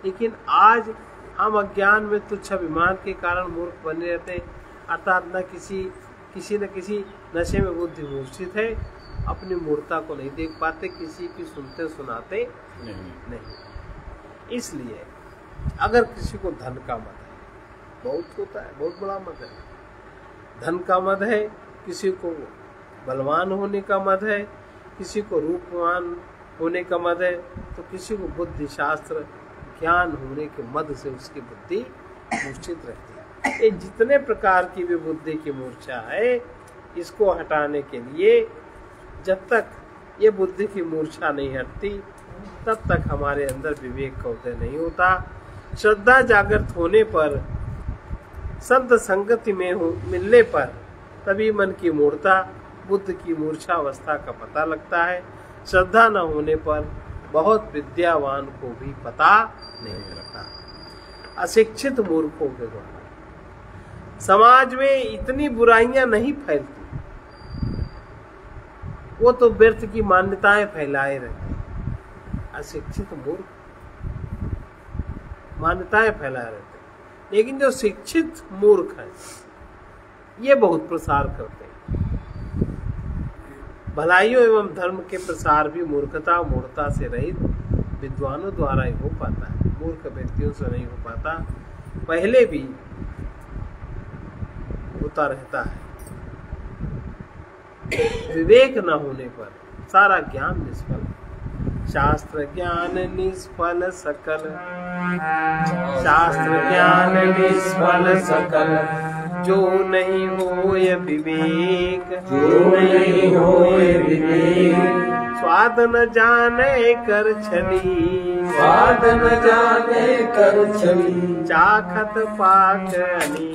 लेकिन आज हम अज्ञान में तुच्छ अभिमान के कारण मूर्ख बने रहते हैं, अर्थात न किसी न किसी नशे में बुद्धि मूर्छित है, अपनी मूर्खता को नहीं देख पाते, किसी की सुनते सुनाते नहीं। इसलिए अगर किसी को धन का मद है, बहुत होता है, बहुत बड़ा मद है, धन का मद है, किसी को बलवान होने का मद है, किसी को रूपवान होने का मद है, तो किसी को बुद्धि शास्त्र ज्ञान होने के मद से उसकी बुद्धि मूर्छित रहती है। ये जितने प्रकार की भी बुद्धि की मूर्छा है, इसको हटाने के लिए जब तक ये बुद्धि की मूर्छा नहीं हटती, तब तक हमारे अंदर विवेक का उदय नहीं होता। श्रद्धा जागृत होने पर, संत संगति में मिलने पर, तभी मन की मूर्छा, बुद्ध की मूर्छा अवस्था का पता लगता है। श्रद्धा न होने पर बहुत विद्यावान को भी पता नहीं लगता। अशिक्षित मूर्खों के द्वारा समाज में इतनी बुराइयां नहीं फैलती, वो तो व्यर्थ की मान्यताएं फैलाए रहते हैं। अशिक्षित मूर्ख मान्यताएं फैलाए रहते हैं, लेकिन जो शिक्षित मूर्ख है ये बहुत प्रसार करते हैं। भलाइयों एवं धर्म के प्रसार भी मूर्खता से रहित विद्वानों द्वारा ही हो पाता है, मूर्ख व्यक्तियों से नहीं हो पाता। पहले भी होता रहता है। विवेक न होने पर सारा ज्ञान निष्फल, शास्त्र ज्ञान निष्फल सकल, शास्त्र ज्ञान निष्फल सकल, जो नहीं होय विवेक, जो नहीं होय विवेक, स्वाद न जाने कर छली, स्वाद न जाने कर छली, चाखत पाकनी,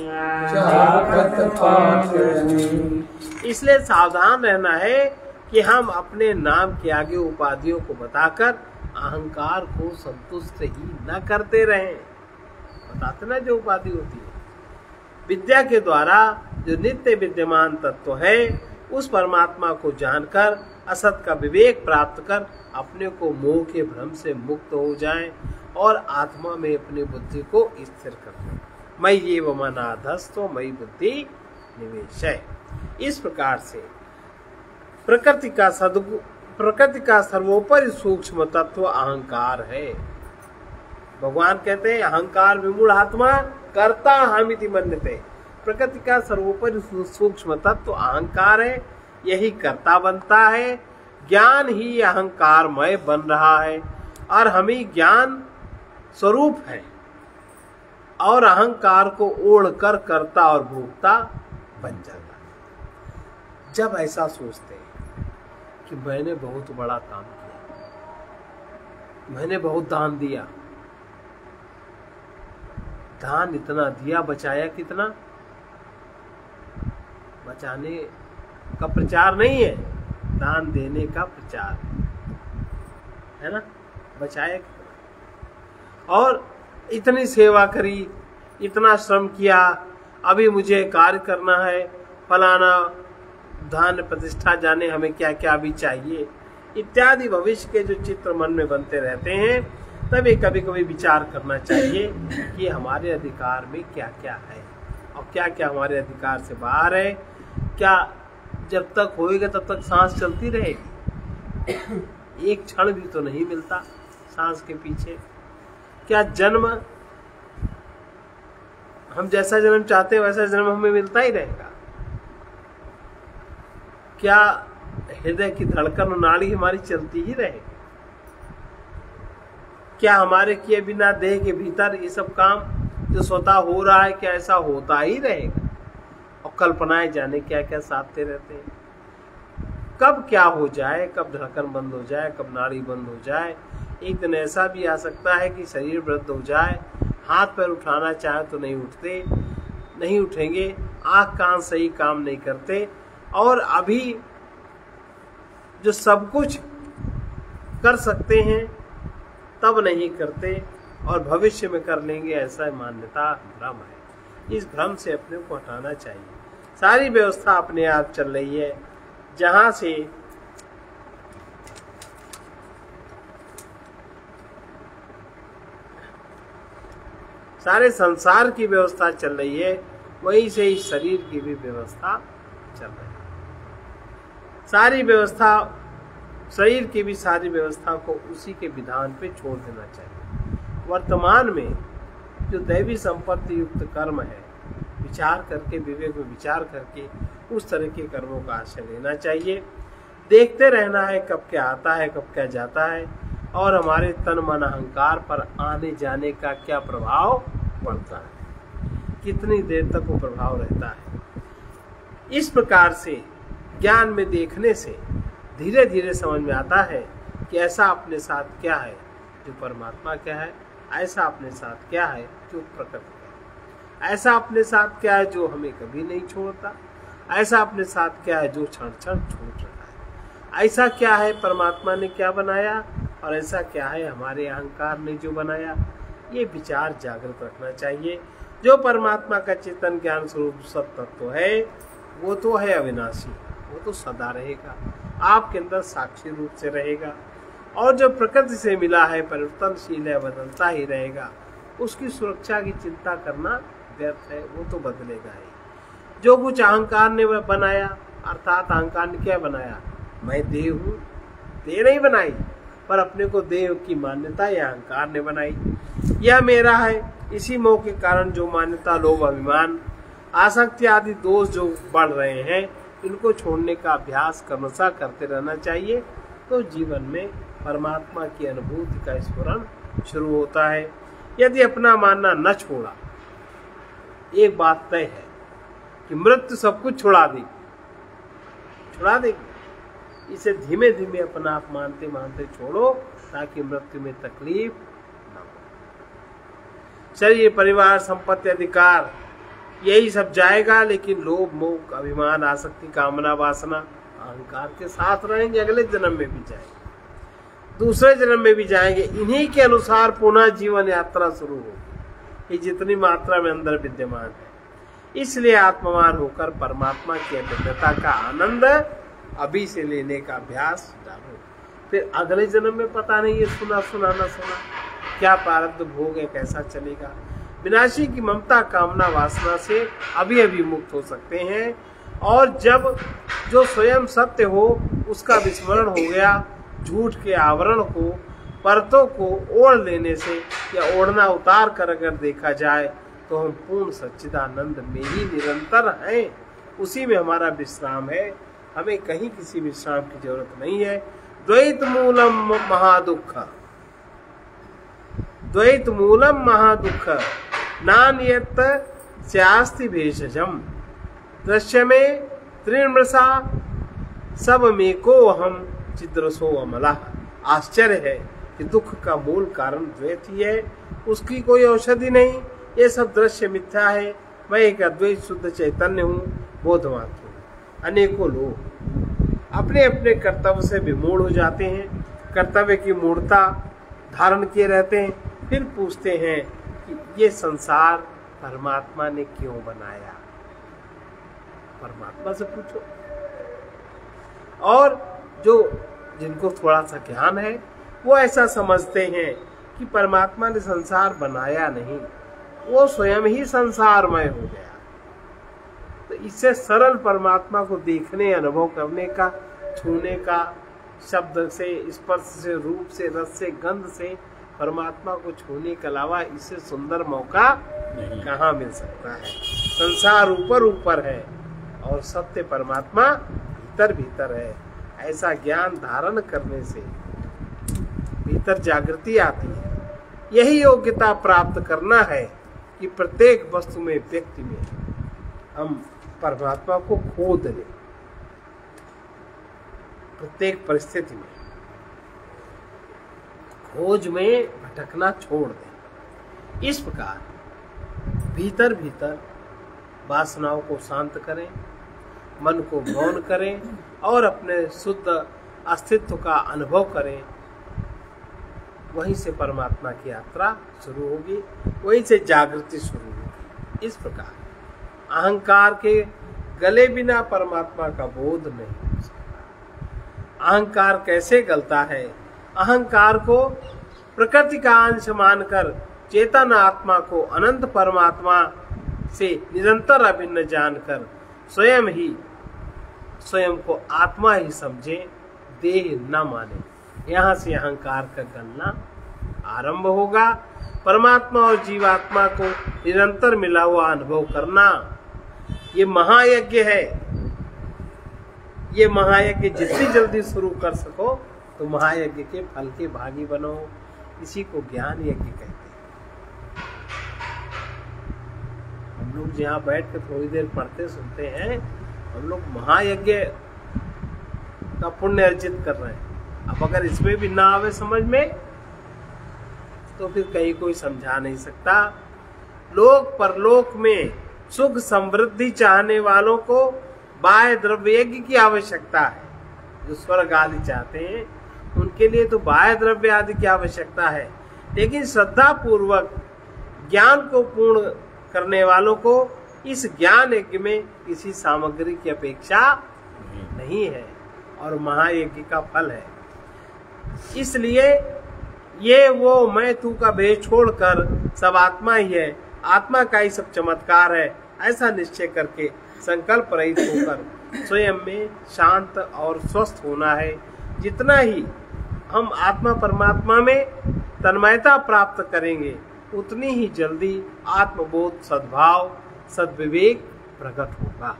चाखत पाकनी। इसलिए सावधान रहना है कि हम अपने नाम के आगे उपाधियों को बताकर अहंकार को संतुष्ट ही न करते रहें। बताते ना जो उपाधि होती है, विद्या के द्वारा जो नित्य विद्यमान तत्व है, उस परमात्मा को जानकर असत का विवेक प्राप्त कर अपने को मोह के भ्रम से मुक्त हो जाएं और आत्मा में अपनी बुद्धि को स्थिर कर लें। मयि एव मनाधस्तो मयि बुद्धि निवेश है। इस प्रकार से प्रकृति का सर्वोपरि सूक्ष्म तत्व अहंकार है। भगवान कहते हैं अहंकार विमूढ़ आत्मा कर्ता हमिति मन्यते। प्रकृति का सर्वोपरि सूक्ष्म तत्व अहंकार है, यही कर्ता बनता है। ज्ञान ही अहंकारमय बन रहा है और हम ही ज्ञान स्वरूप है, और अहंकार को ओढ़ कर कर्ता और भोक्ता बन जाता है। जब ऐसा सोचते हैं कि मैंने बहुत बड़ा काम किया, मैंने बहुत दान दिया, दान इतना दिया, बचाया कितना? बचाने का प्रचार नहीं है, दान देने का प्रचार है ना। बचाया कितना? और इतनी सेवा करी, इतना श्रम किया, अभी मुझे कार्य करना है, फलाना धन प्रतिष्ठा, जाने हमें क्या क्या भी चाहिए, इत्यादि भविष्य के जो चित्र मन में बनते रहते हैं, तभी कभी कभी विचार करना चाहिए कि हमारे अधिकार में क्या क्या है और क्या क्या हमारे अधिकार से बाहर है। क्या जब तक होएगा तब तक सांस चलती रहेगी? एक क्षण भी तो नहीं मिलता सांस के पीछे। क्या जन्म, हम जैसा जन्म चाहते हैं वैसा जन्म हमें मिलता ही रहेगा? क्या हृदय की धड़कन और नाड़ी हमारी चलती ही रहेगी? क्या हमारे किए बिना देह के भीतर ये सब काम जो स्वतः हो रहा है, क्या ऐसा होता ही रहेगा? और कल्पनाएं जाने क्या क्या साधते रहते हैं। कब क्या हो जाए, कब धड़कन बंद हो जाए, कब नाड़ी बंद हो जाए। एक दिन ऐसा भी आ सकता है कि शरीर वृद्ध हो जाए, हाथ पैर उठाना चाहे तो नहीं उठते, नहीं उठेंगे, आंख कान सही काम नहीं करते, और अभी जो सब कुछ कर सकते हैं तब नहीं करते, और भविष्य में कर लेंगे, ऐसा मान्यता भ्रम है। इस भ्रम से अपने को हटाना चाहिए। सारी व्यवस्था अपने आप चल रही है, जहां से सारे संसार की व्यवस्था चल रही है, वहीं से इस शरीर की भी व्यवस्था चल रही है। सारी व्यवस्था, शरीर की भी सारी व्यवस्था को उसी के विधान पे छोड़ देना चाहिए। वर्तमान में जो दैवी संपत्ति युक्त कर्म है, विचार करके, विवेक में विचार करके उस तरह के कर्मों का आश्रय लेना चाहिए। देखते रहना है कब क्या आता है, कब क्या जाता है, और हमारे तन मन अहंकार पर आने जाने का क्या प्रभाव पड़ता है, कितनी देर तक वो प्रभाव रहता है। इस प्रकार से ज्ञान में देखने से धीरे धीरे समझ में आता है कि ऐसा अपने साथ क्या है जो परमात्मा क्या है, ऐसा अपने साथ क्या है जो प्रकृति क्या है, ऐसा अपने साथ क्या है जो हमें कभी नहीं छोड़ता, ऐसा अपने साथ क्या है जो क्षण क्षण छूट रहा है, ऐसा क्या है परमात्मा ने क्या बनाया, और ऐसा क्या है हमारे अहंकार ने जो बनाया। ये विचार जागृत रखना चाहिए। जो परमात्मा का चेतन ज्ञान स्वरूप सब तत्व है, वो तो है अविनाशी, वो तो सदा रहेगा, आपके अंदर साक्षी रूप से रहेगा। और जो प्रकृति से मिला है, परिवर्तनशील है, बदलता ही रहेगा, उसकी सुरक्षा की चिंता करना व्यर्थ है, वो तो बदलेगा ही। जो कुछ अहंकार ने बनाया, अर्थात अहंकार ने क्या बनाया, मैं देह हूँ, देह नहीं बनाई, पर अपने को देह की मान्यता या अहंकार ने बनाई। यह मेरा है, इसी मोह के कारण जो मान्यता, लोभ, अभिमान, आसक्ति आदि दोष जो बढ़ रहे हैं, इनको छोड़ने का अभ्यास क्रमशः करते रहना चाहिए, तो जीवन में परमात्मा की अनुभूति का स्मरण शुरू होता है। यदि अपना मानना न छोड़ा, एक बात तय है कि मृत्यु सब कुछ छुड़ा देगी, छुड़ा देगी। इसे धीमे धीमे अपना आप मानते मानते छोड़ो, ताकि मृत्यु में तकलीफ न हो। शरीर, परिवार, संपत्ति, अधिकार, यही सब जाएगा, लेकिन लोभ, मोह, अभिमान, आसक्ति, कामना, वासना, अहंकार के साथ रहेंगे। अगले जन्म में भी जाएंगे, दूसरे जन्म में भी जाएंगे। इन्हीं के अनुसार पुनः जीवन यात्रा शुरू होगी, ये जितनी मात्रा में अंदर विद्यमान है। इसलिए आत्मवान होकर परमात्मा की अभिन्नता का आनंद अभी से लेने का अभ्यास डालो। फिर अगले जन्म में पता नहीं, ये सुना सुना न सुना, क्या प्रारब्ध भोग है, कैसा चलेगा। विनाशी की ममता, कामना, वासना से अभी अभी मुक्त हो सकते हैं। और जब जो स्वयं सत्य हो उसका विस्मरण हो गया, झूठ के आवरण को, परतों को ओढ़ लेने से या ओढ़ना उतार कर अगर देखा जाए, तो हम पूर्ण सच्चिदानंद में ही निरंतर हैं, उसी में हमारा विश्राम है। हमें कहीं किसी विश्राम की जरूरत नहीं है। द्वैत मूलम महादुख, द्वैत मूलम महादुख, नान्यत स्यास्ति भेषजम, दृश्य में तृणमृषा सब में को हम चिद्रसो अमला। आश्चर्य है कि दुख का मूल कारण द्वैत ही है, उसकी कोई औषधि नहीं। ये सब दृश्य मिथ्या है, मैं एक अद्वैत शुद्ध चैतन्य हूँ, बोधमात्र हूँ। अनेकों लोग अपने अपने कर्तव्य से विमूढ़ हो जाते हैं, कर्तव्य की मूढ़ता धारण किए रहते हैं, फिर पूछते हैं कि ये संसार परमात्मा ने क्यों बनाया। परमात्मा से पूछो। और जो जिनको थोड़ा सा ज्ञान है, वो ऐसा समझते हैं कि परमात्मा ने संसार बनाया नहीं, वो स्वयं ही संसारमय हो गया। तो इससे सरल परमात्मा को देखने, अनुभव करने का, छूने का, शब्द से, स्पर्श से, रूप से, रस से, गंध से परमात्मा को छूने के अलावा इससे सुंदर मौका कहाँ मिल सकता है। संसार ऊपर ऊपर है और सत्य परमात्मा भीतर भीतर है। ऐसा ज्ञान धारण करने से भीतर जागृति आती है। यही योग्यता प्राप्त करना है कि प्रत्येक वस्तु में, व्यक्ति में हम परमात्मा को खोद लें, प्रत्येक परिस्थिति में खोज में भटकना छोड़ दें। इस प्रकार भीतर भीतर वासनाओं को शांत करें, मन को मौन करें और अपने शुद्ध अस्तित्व का अनुभव करें। वहीं से परमात्मा की यात्रा शुरू होगी, वहीं से जागृति शुरू होगी। इस प्रकार अहंकार के गले बिना परमात्मा का बोध नहीं हो सकता। अहंकार कैसे गलता है? अहंकार को प्रकृति का अंश मानकर चेतन आत्मा को अनंत परमात्मा से निरंतर अभिन्न जानकर स्वयं को आत्मा ही समझे, देह न माने। यहाँ से अहंकार का गलना आरंभ होगा। परमात्मा और जीवात्मा को निरंतर मिला हुआ अनुभव करना ये महायज्ञ है। ये महायज्ञ जितनी जल्दी शुरू कर सको तो महायज्ञ के फल के भागी बनो। इसी को ज्ञान यज्ञ कहते हैं। हम लोग जहाँ बैठ के थोड़ी देर पढ़ते सुनते हैं, हम लोग महायज्ञ का पुण्य अर्जित कर रहे हैं। अब अगर इसमें भी ना आवे समझ में तो फिर कहीं कोई समझा नहीं सकता। लोक परलोक में सुख समृद्धि चाहने वालों को बाह्य द्रव्य यज्ञ की आवश्यकता है। जो स्वर्ग आदि चाहते हैं उनके लिए तो बाह्य द्रव्य आदि की आवश्यकता है, लेकिन श्रद्धा पूर्वक ज्ञान को पूर्ण करने वालों को इस ज्ञान यज्ञ में किसी सामग्री की अपेक्षा नहीं है और महायज्ञ का फल है। इसलिए ये वो मैं तू का भेद छोड़कर सब आत्मा ही है, आत्मा का ही सब चमत्कार है, ऐसा निश्चय करके संकल्प रहित होकर स्वयं में शांत और स्वस्थ होना है। जितना ही हम आत्मा परमात्मा में तन्मयता प्राप्त करेंगे उतनी ही जल्दी आत्मबोध, सद्भाव, सद्विवेक प्रकट होगा।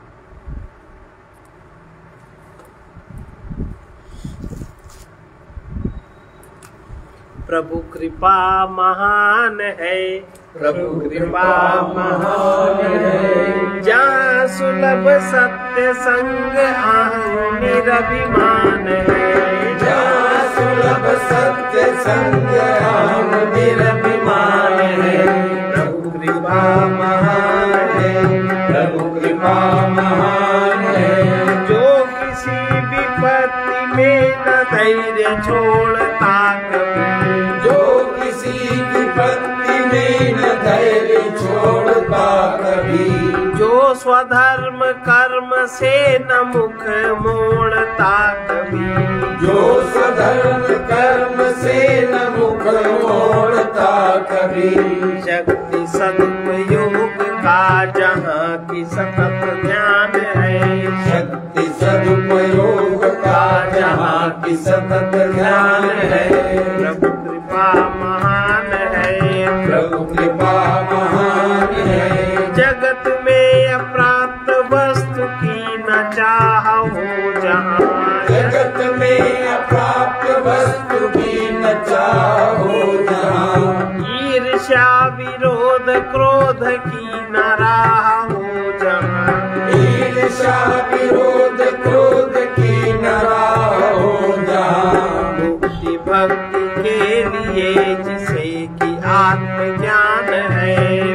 प्रभु कृपा महान है, प्रभु कृपा महान है। जहाँ सुलभ सत्य संग अहं निरभिमान है। जहाँ सुलभ सत्य संग अहं निरभिमान है। प्रभु कृपा महान है, प्रभु कृपा महान है। जो किसी विपत्ति में न धैर्य छोड़ता कभी, जो किसी विपत्ति में न धैर्य छोड़ता कभी, जो स्वधर्म कर्म से न मुख मोड़ता कभी, जो स्वधर्म कर्म से न मुख मोड़ता कभी, शक्ति सदुपयोग का जहाँ की सतत ध्यान है। शक्ति सदुपयोग का जहाँ की सतत ध्यान है। प्रभु कृपा महान है, प्रभु कृपा महान है। जगत में अप्राप्त वस्तु की न चाह हो जहाँ, जगत में अप्राप्त वस्तु की न चाह हो जहाँ, ईर्ष्या विरोध क्रोध की न राह हो जहाँ, ईर्ष्या विरोध क्रोध की न राह हो जहाँ, मुक्ति भक्ति के लिए जिसे कि आत्मज्ञान है।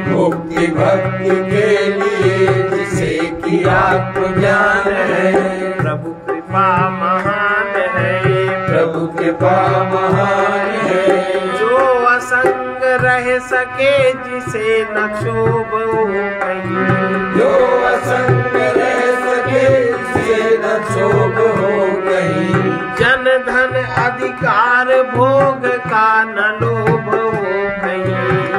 मुक्ति भक्ति के लिए जिसे कि आत्मज्ञान है। प्रभु कृपा महान है, प्रभु कृपा महान है। जो असंग रह सके जिसे न क्षोभ हो कहीं, जो असंग रह सके जिसे न क्षोभ हो कहीं, जन धन अधिकार भोग का न लोभ हो कहीं,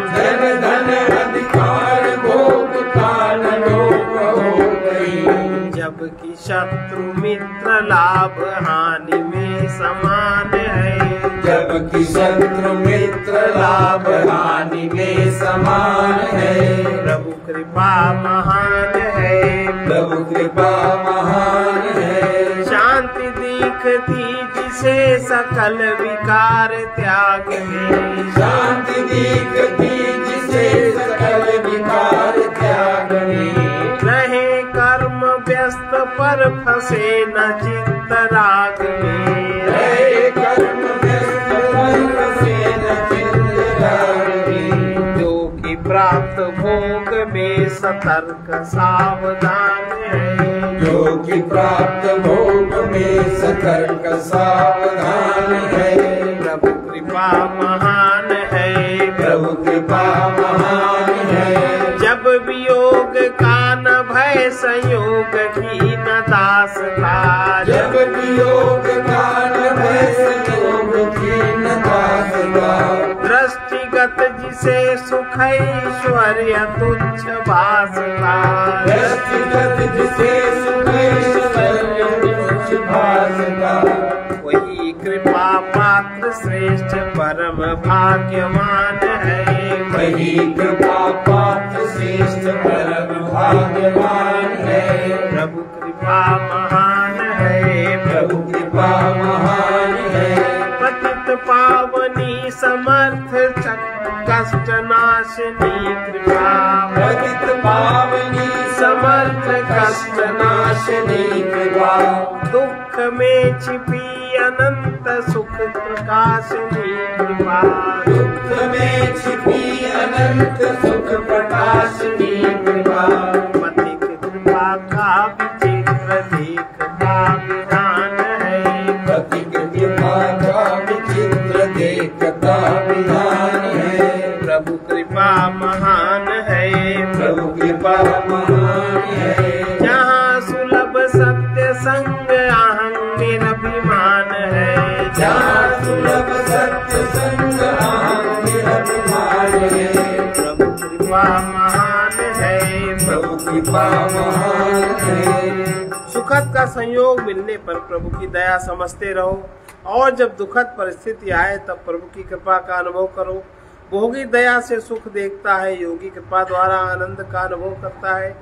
जन धन अधिकार भोग का न लोभ हो कहीं, जब जबकि शत्रु मित्र लाभ हानि में समान है। जबकि शत्रु मित्र लाभ हानि में समान है। प्रभु कृपा महान है। प्रभु कृपा महान है। शांति दिखती जिसे सकल विकार त्याग में। शांति दिखती जिसे सकल विकार त्याग में। रहे कर्म व्यस्त पर फंसे न चित्त राग में। रहे कर्म व्यस्त पर फंसे न चित्त राग में। जो कि प्राप्त भोग में सतर्क सावधान है। जो कि प्राप्त भोग में सतर्क सावधान है। प्रभु कृपा महान है। प्रभु कृपा महान है। जब वियोग का न भय संयोग की न दास था। जब वियोग का न भय संयोग की न दास था। दृष्टिगत जिसे सुख ऐश्वर्य तुच्छ भास था। दृष्टिगत जिसे सुख ऐश्वर्य तुच्छ भास था। वही कृपा पात्र श्रेष्ठ परम भाग्यवान है। वही कृपा पात्र श्रेष्ठ परम भाग्यवान है। प्रभु कृपा महान है। प्रभु कृपा महान है। पतित पावनी समर्थ कष्ट नाशनी कृपा। पतित पावनी समर्थ कष्ट नाशनी कृपा। दुख में छिपी अनंत सुख प्रकाशनी कृपा। दुख में छिपी अनंत सुख प्रकाशनी कृपा। पति की कृपा का विचित्र देखता विधान है। पति की कृपा का विचित्र देखता विधान है। प्रभु कृपा महान है। प्रभु कृपा महान है। जहाँ सुलभ सत्य संग अहं निरभिमान है। जहाँ सुलभ सत्य संग अहं निरभिमान है। प्रभु कृपा महान है। प्रभु कृपा महान है। सुखद का संयोग मिलने पर प्रभु की दया समझते रहो और जब दुखद परिस्थिति आए तब प्रभु की कृपा का अनुभव करो। भोगी दया से सुख देखता है, योगी कृपा द्वारा आनंद का अनुभव करता है।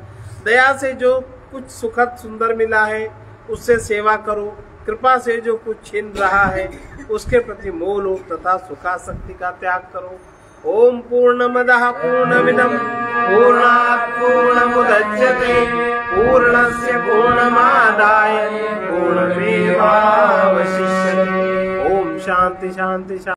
दया से जो कुछ सुखद सुंदर मिला है उससे सेवा करो। कृपा से जो कुछ छिन रहा है उसके प्रति मोह लोभ तथा सुखासक्ति का त्याग करो। ओम पूर्णमदः पूर्णमिदं पूर्णात् पूर्णमुदच्यते पूर्णस्य पूर्णमादाय पूर्णमेवावशिष्यते। ओम शांति शांति शांति।